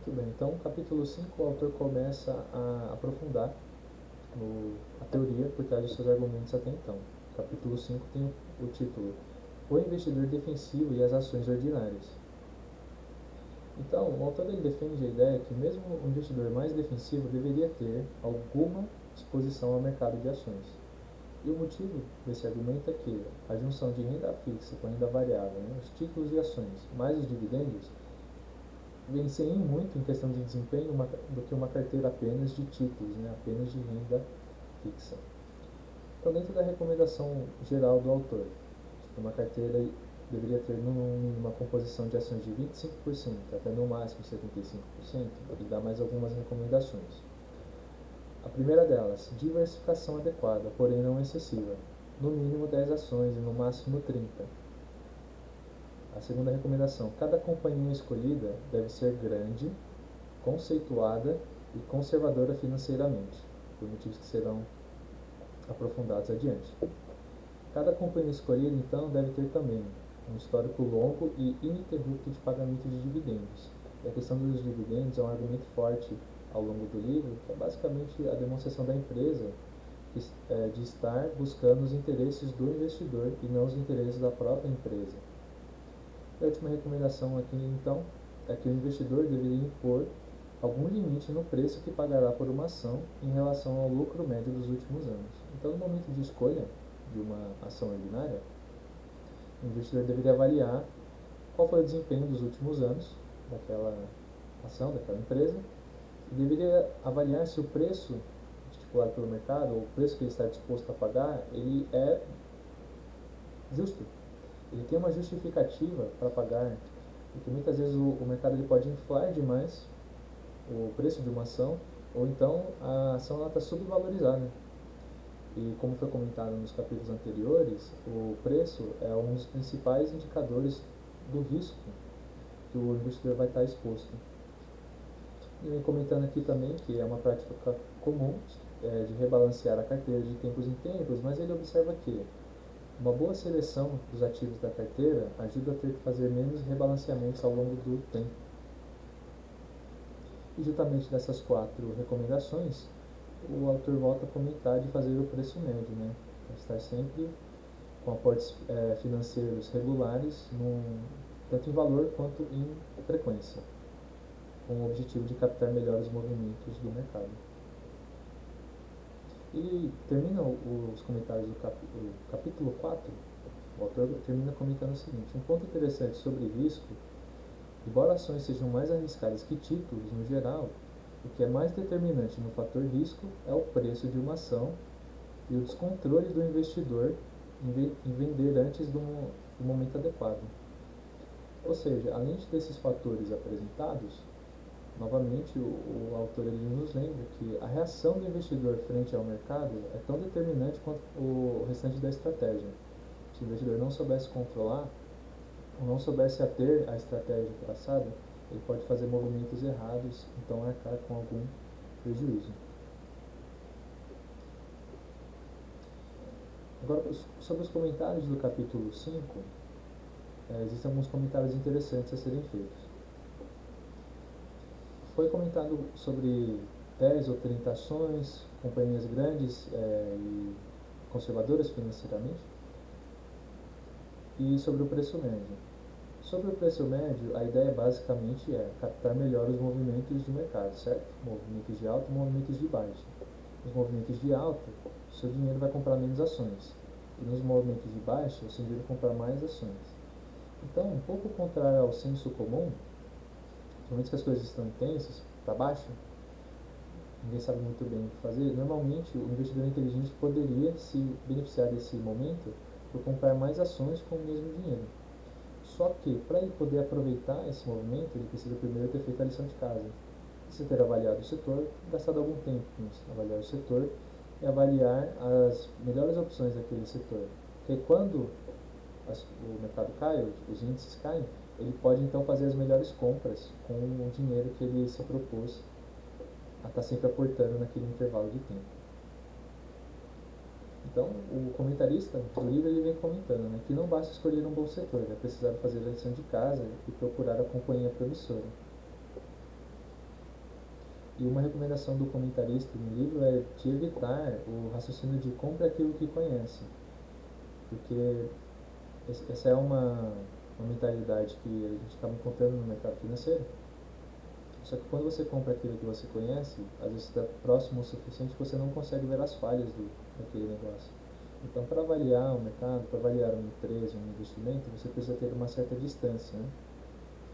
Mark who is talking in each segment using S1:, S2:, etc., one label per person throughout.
S1: Muito bem, então no capítulo 5 o autor começa a aprofundar a teoria por trás dos seus argumentos até então. O capítulo 5 tem o título O Investidor Defensivo e as Ações Ordinárias. Então, o autor ele defende a ideia que mesmo o investidor mais defensivo deveria ter alguma exposição ao mercado de ações. E o motivo desse argumento é que a junção de renda fixa com renda variável, os títulos e ações, mais os dividendos, vencem muito em questão de desempenho do que uma carteira apenas de títulos, apenas de renda fixa. Então, dentro da recomendação geral do autor, uma carteira deveria ter no mínimo uma composição de ações de 25%, até no máximo 75%, e dá mais algumas recomendações. A primeira delas, diversificação adequada, porém não excessiva, no mínimo 10 ações e no máximo 30. A segunda recomendação, cada companhia escolhida deve ser grande, conceituada e conservadora financeiramente, por motivos que serão aprofundados adiante. Cada companhia escolhida, então, deve ter também um histórico longo e ininterrupto de pagamento de dividendos. E a questão dos dividendos é um argumento forte ao longo do livro, que é basicamente a demonstração da empresa de estar buscando os interesses do investidor e não os interesses da própria empresa. E a última recomendação aqui, então, é que o investidor deveria impor algum limite no preço que pagará por uma ação em relação ao lucro médio dos últimos anos. Então, no momento de escolha de uma ação ordinária, o investidor deveria avaliar qual foi o desempenho dos últimos anos daquela ação, daquela empresa, e deveria avaliar se o preço estipulado pelo mercado, ou o preço que ele está disposto a pagar, ele é justo. Ele tem uma justificativa para pagar, porque muitas vezes o mercado ele pode inflar demais o preço de uma ação, ou então a ação está subvalorizada. E como foi comentado nos capítulos anteriores, o preço é um dos principais indicadores do risco que o investidor vai estar exposto. E vem comentando aqui também que é uma prática comum de rebalancear a carteira de tempos em tempos, mas ele observa que uma boa seleção dos ativos da carteira ajuda a ter que fazer menos rebalanceamentos ao longo do tempo. E justamente dessas 4 recomendações, o autor volta a comentar de fazer o preço médio, estar sempre com aportes financeiros regulares, tanto em valor quanto em frequência, com o objetivo de captar melhor os movimentos do mercado. E termina os comentários do capítulo 4, o autor termina comentando o seguinte: um ponto interessante sobre risco, embora ações sejam mais arriscadas que títulos no geral, o que é mais determinante no fator risco é o preço de uma ação e o descontrole do investidor em vender antes do momento adequado. Ou seja, além desses fatores apresentados, novamente o autor ele nos lembra que a reação do investidor frente ao mercado é tão determinante quanto o restante da estratégia. Se o investidor não soubesse controlar, ou não soubesse ater a estratégia traçada, ele pode fazer movimentos errados, então arcar com algum prejuízo. Agora, sobre os comentários do capítulo 5, existem alguns comentários interessantes a serem feitos. Foi comentado sobre 10 ou 30 ações, companhias grandes e conservadoras financeiramente, e sobre o preço médio. Sobre o preço médio, a ideia basicamente é captar melhor os movimentos de mercado, certo? Movimentos de alta e movimentos de baixa. Nos movimentos de alta, o seu dinheiro vai comprar menos ações, e nos movimentos de baixa, o seu dinheiro vai comprar mais ações. Então, um pouco contrário ao senso comum, no momento que as coisas estão intensas, para baixo, ninguém sabe muito bem o que fazer, normalmente o investidor inteligente poderia se beneficiar desse momento por comprar mais ações com o mesmo dinheiro. Só que, para ele poder aproveitar esse movimento, ele precisa primeiro ter feito a lição de casa. Precisa ter avaliado o setor, gastado algum tempo com isso, avaliar o setor e avaliar as melhores opções daquele setor. Porque quando o mercado cai, os índices caem, ele pode então fazer as melhores compras com o dinheiro que ele se propôs a estar sempre aportando naquele intervalo de tempo. Então, o comentarista do livro ele vem comentando que não basta escolher um bom setor, é precisar fazer a lição de casa e procurar a companhia promissora. E uma recomendação do comentarista no livro é de evitar o raciocínio de compre aquilo que conhece, porque essa é uma mentalidade que a gente acaba encontrando no mercado financeiro. Só que quando você compra aquilo que você conhece, às vezes está próximo o suficiente que você não consegue ver as falhas daquele negócio. Então, para avaliar o mercado, para avaliar uma empresa, um investimento, você precisa ter uma certa distância, né?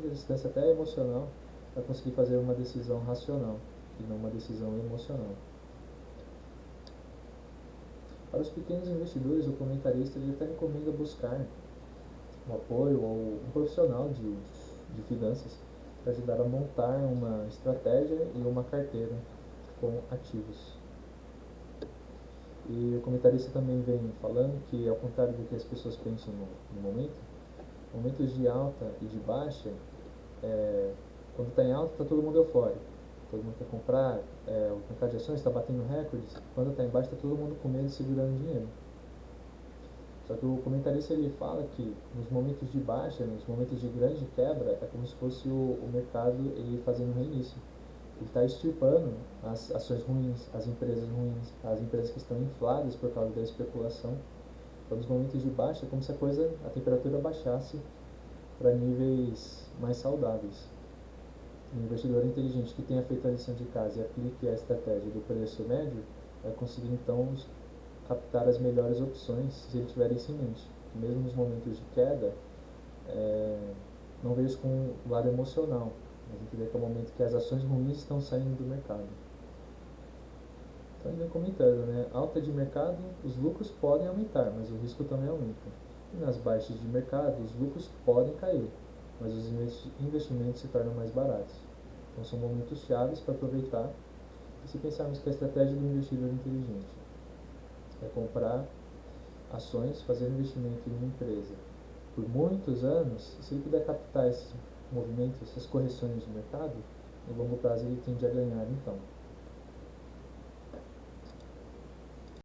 S1: Uma distância até emocional, para conseguir fazer uma decisão racional e não uma decisão emocional. Para os pequenos investidores, o comentarista ele até recomenda buscar um apoio ou um profissional de finanças para ajudar a montar uma estratégia e uma carteira com ativos. E o comentarista também vem falando que, ao contrário do que as pessoas pensam no momento, momentos de alta e de baixa, quando está em alta está todo mundo eufórico, todo mundo quer comprar, o mercado de ações está batendo recordes, quando está em baixa está todo mundo com medo e segurando dinheiro. Só que o comentarista ele fala que nos momentos de baixa, nos momentos de grande quebra, é como se fosse o mercado ele fazendo um reinício. Ele está extirpando as ações ruins, as empresas que estão infladas por causa da especulação. Então, nos momentos de baixa, é como se a temperatura baixasse para níveis mais saudáveis. Um investidor inteligente que tenha feito a lição de casa e aplique a estratégia do preço médio vai conseguir então captar as melhores opções se ele tiver isso em mente. Mesmo nos momentos de queda, não vejo isso com o lado emocional, mas entender que é o momento que as ações ruins estão saindo do mercado. Então ele vem comentando, né? Alta de mercado, os lucros podem aumentar, mas o risco também aumenta. E nas baixas de mercado, os lucros podem cair, mas os investimentos se tornam mais baratos. Então são momentos chaves para aproveitar. E se pensarmos que a estratégia do investidor inteligente é comprar ações, fazer investimento em uma empresa por muitos anos, se ele puder captar esses movimentos, essas correções de mercado, no longo prazo ele tende a ganhar então.